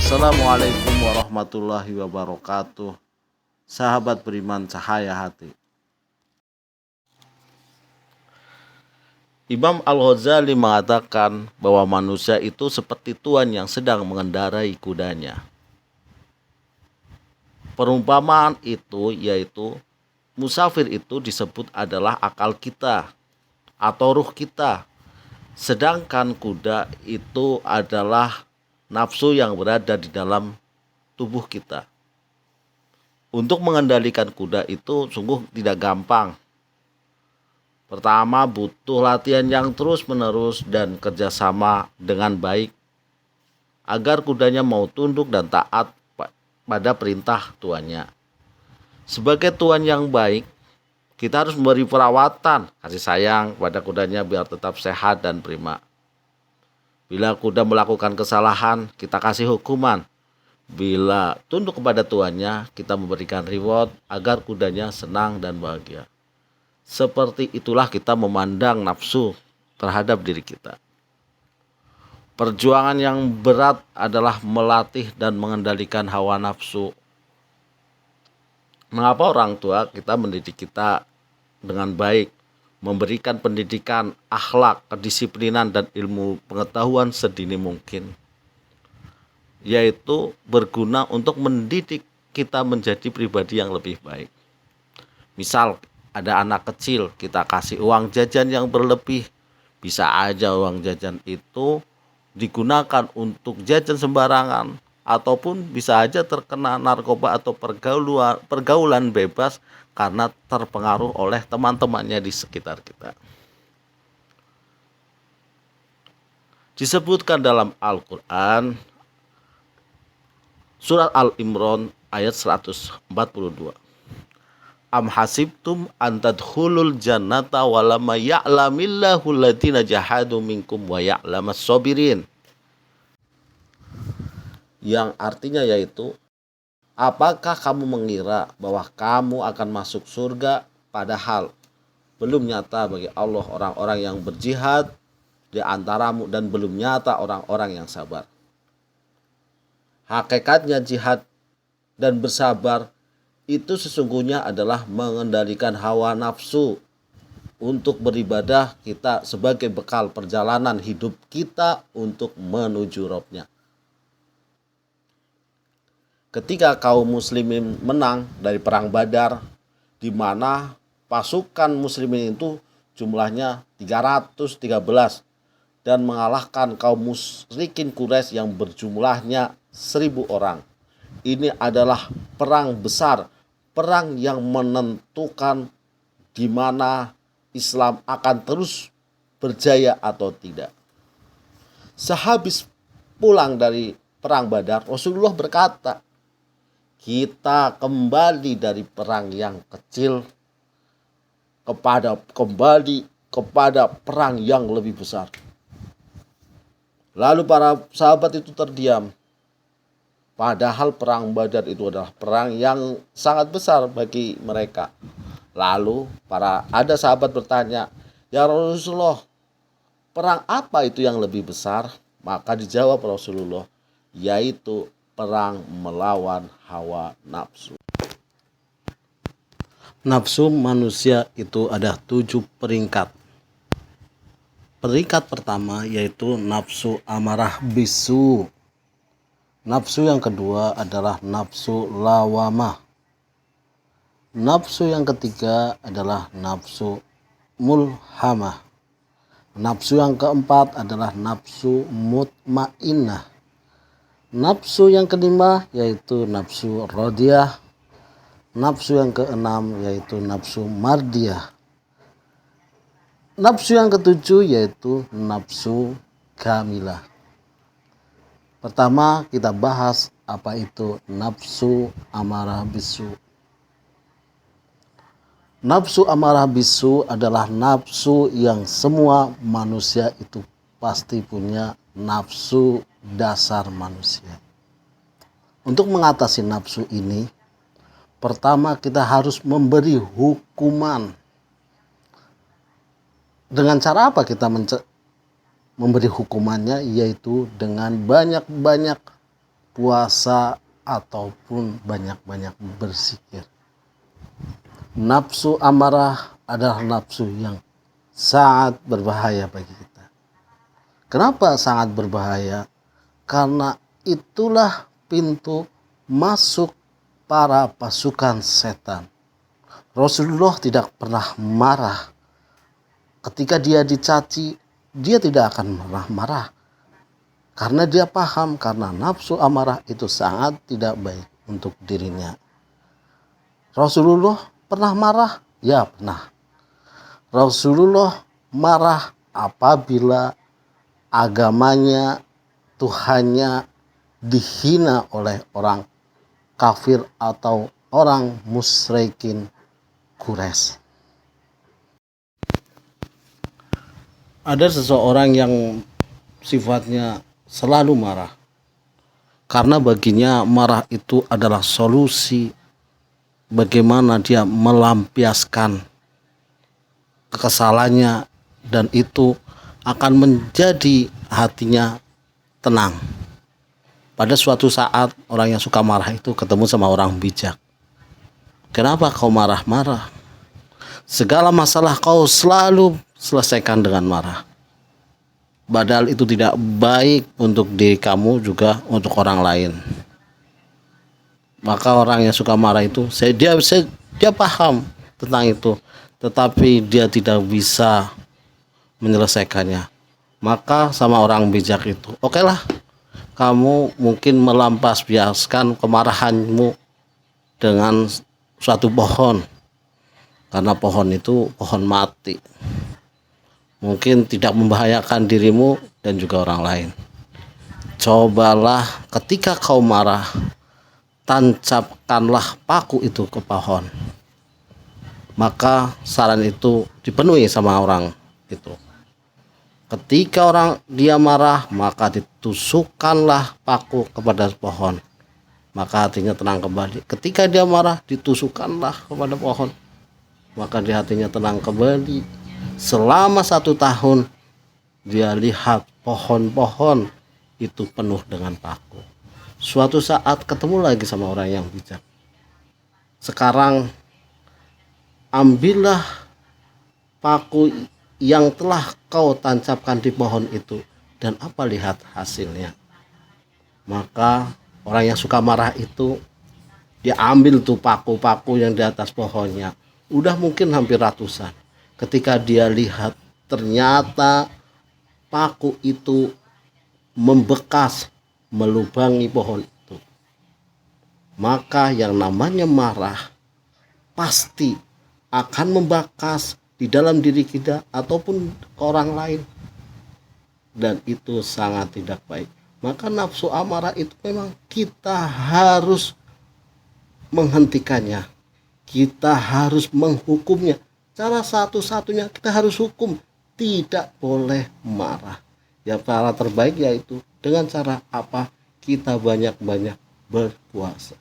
Assalamualaikum warahmatullahi wabarakatuh. Sahabat beriman cahaya hati. Imam Al-Ghazali mengatakan bahwa manusia itu seperti tuan yang sedang mengendarai kudanya. Perumpamaan itu yaitu musafir itu disebut adalah akal kita atau ruh kita. Sedangkan kuda itu adalah nafsu yang berada di dalam tubuh kita. Untuk mengendalikan kuda itu sungguh tidak gampang. Pertama, butuh latihan yang terus-menerus dan kerjasama dengan baik agar kudanya mau tunduk dan taat pada perintah tuannya. Sebagai tuan yang baik, kita harus memberi perawatan, kasih sayang pada kudanya biar tetap sehat dan prima. Bila kuda melakukan kesalahan, kita kasih hukuman. Bila tunduk kepada tuannya, kita memberikan reward agar kudanya senang dan bahagia. Seperti itulah kita memandang nafsu terhadap diri kita. Perjuangan yang berat adalah melatih dan mengendalikan hawa nafsu. Mengapa orang tua kita mendidik kita dengan baik, memberikan pendidikan, akhlak, kedisiplinan, dan ilmu pengetahuan sedini mungkin, yaitu berguna untuk mendidik kita menjadi pribadi yang lebih baik. Misal ada anak kecil, kita kasih uang jajan yang berlebih, bisa aja uang jajan itu digunakan untuk jajan sembarangan, ataupun bisa aja terkena narkoba atau pergaulan bebas karena terpengaruh oleh teman-temannya di sekitar kita. Disebutkan dalam Al-Quran, Surat Al-Imran ayat 142. Am hasibtum an tadkhulul jannata walamma ya'lamillahu alladziina jahadu minkum wa ya'lamas sabirin. Yang artinya yaitu, apakah kamu mengira bahwa kamu akan masuk surga padahal belum nyata bagi Allah orang-orang yang berjihad di antaramu dan belum nyata orang-orang yang sabar. Hakikatnya jihad dan bersabar itu sesungguhnya adalah mengendalikan hawa nafsu untuk beribadah kita sebagai bekal perjalanan hidup kita untuk menuju Rabb-Nya. Ketika kaum muslimin menang dari perang Badar, di mana pasukan muslimin itu jumlahnya 313 dan mengalahkan kaum musyrikin Quraisy yang berjumlahnya 1.000 orang. Ini adalah perang besar, perang yang menentukan di mana Islam akan terus berjaya atau tidak. Sehabis pulang dari perang Badar, Rasulullah berkata, kita kembali dari perang yang kecil kembali kepada perang yang lebih besar. Lalu para sahabat itu terdiam. Padahal perang Badar itu adalah perang yang sangat besar bagi mereka. Lalu ada sahabat bertanya, ya Rasulullah, perang apa itu yang lebih besar? Maka dijawab Rasulullah, yaitu perang melawan hawa nafsu. Nafsu manusia itu ada 7 peringkat. Peringkat pertama yaitu nafsu amarah bisu. Nafsu yang kedua adalah nafsu lawamah. Nafsu yang ketiga adalah nafsu mulhamah. Nafsu yang keempat adalah nafsu mutmainnah. Nafsu yang kelima yaitu nafsu radiyah. Nafsu yang keenam yaitu nafsu mardiyah. Nafsu yang ketujuh yaitu nafsu kamilah. Pertama kita bahas apa itu nafsu amarah bisu. Nafsu amarah bisu adalah nafsu yang semua manusia itu pasti punya, nafsu dasar manusia. Untuk mengatasi nafsu ini, pertama kita harus memberi hukuman. Dengan cara apa kita memberi hukumannya? Yaitu dengan banyak-banyak berpuasa ataupun banyak-banyak berzikir. Nafsu amarah adalah nafsu yang sangat berbahaya bagi kita. Kenapa sangat berbahaya? Karena itulah pintu masuk para pasukan setan. Rasulullah tidak pernah marah. Ketika dia dicaci, dia tidak akan pernah marah. Karena dia paham, karena nafsu amarah itu sangat tidak baik untuk dirinya. Rasulullah pernah marah? Ya, pernah. Rasulullah marah apabila agamanya, Tuhannya dihina oleh orang kafir atau orang musyrikin Quraisy. Ada seseorang yang sifatnya selalu marah, karena baginya marah itu adalah solusi bagaimana dia melampiaskan kekesalannya, dan itu akan menjadi hatinya tenang. Pada suatu saat orang yang suka marah itu ketemu sama orang bijak. Kenapa kau marah-marah? Segala masalah kau selalu selesaikan dengan marah. Padahal itu tidak baik untuk diri kamu, juga untuk orang lain. Maka orang yang suka marah itu, dia paham tentang itu, tetapi dia tidak bisa menyelesaikannya. Maka sama orang bijak itu, oke lah, kamu mungkin melampiaskan kemarahanmu dengan suatu pohon, karena pohon itu pohon mati, mungkin tidak membahayakan dirimu dan juga orang lain. Cobalah ketika kau marah, tancapkanlah paku itu ke pohon. Maka saran itu dipenuhi sama orang itu. Ketika orang dia marah, maka ditusukkanlah paku kepada pohon, maka hatinya tenang kembali. Ketika dia marah, ditusukkanlah kepada pohon, maka di hatinya tenang kembali. Selama 1 tahun dia lihat pohon-pohon itu penuh dengan paku. Suatu saat ketemu lagi sama orang yang bijak. Sekarang ambillah paku yang telah kau tancapkan di pohon itu, dan apa lihat hasilnya. Maka orang yang suka marah itu, dia ambil tuh paku-paku yang di atas pohonnya, udah mungkin hampir ratusan. Ketika dia lihat, ternyata paku itu membekas, melubangi pohon itu. Maka yang namanya marah pasti akan membekas di dalam diri kita ataupun ke orang lain, dan itu sangat tidak baik. Maka nafsu amarah itu memang kita harus menghentikannya, kita harus menghukumnya. Cara satu-satunya kita harus hukum, tidak boleh marah. Ya, cara terbaik yaitu dengan cara apa? Kita banyak-banyak berpuasa.